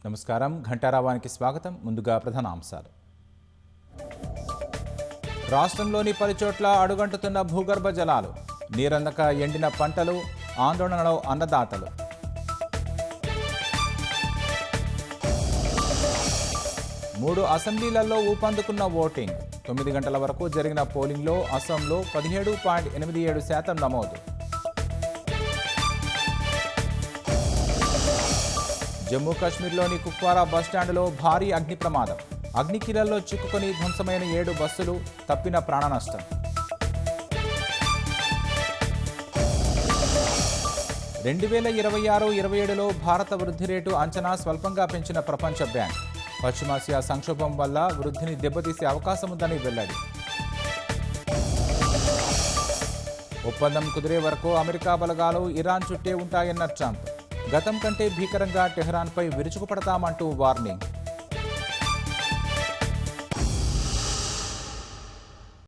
నమస్కారం. ఘంటారావానికి స్వాగతం. ముందుగా ప్రధాన అంశాలు. రాష్ట్రంలోని పలు చోట్ల అడుగంటుతున్న భూగర్భ జలాలు, నీరందక ఎండిన పంటలు, ఆందోళనలో అన్నదాతలు. మూడు అసెంబ్లీలలో ఊపందుకున్న ఓటింగ్. 9 గంటల వరకు జరిగిన పోలింగ్లో అసోంలో 17.87% నమోదు. జమ్మూ కాశ్మీర్లోని కుప్వారా బస్టాండ్లో భారీ అగ్ని ప్రమాదం. అగ్నికీలల్లో చిక్కుకొని ధ్వంసమైన 7 బస్సులు, తప్పిన ప్రాణ నష్టం. 2026-27లో భారత వృద్ధి రేటు అంచనా స్వల్పంగా పెంచిన ప్రపంచ బ్యాంక్. పశ్చిమాసియా సంక్షోభం వల్ల వృద్ధిని దెబ్బతీసే అవకాశం ఉందని వెల్లడి. ఒప్పందం కుదిరే వరకు అమెరికా బలగాలు ఇరాన్ చుట్టే ఉంటాయన్న ట్రంప్. గతం కంటే భీకరంగా టెహ్రాన్పై విరుచుకుపడతామంటూ వార్నింగ్.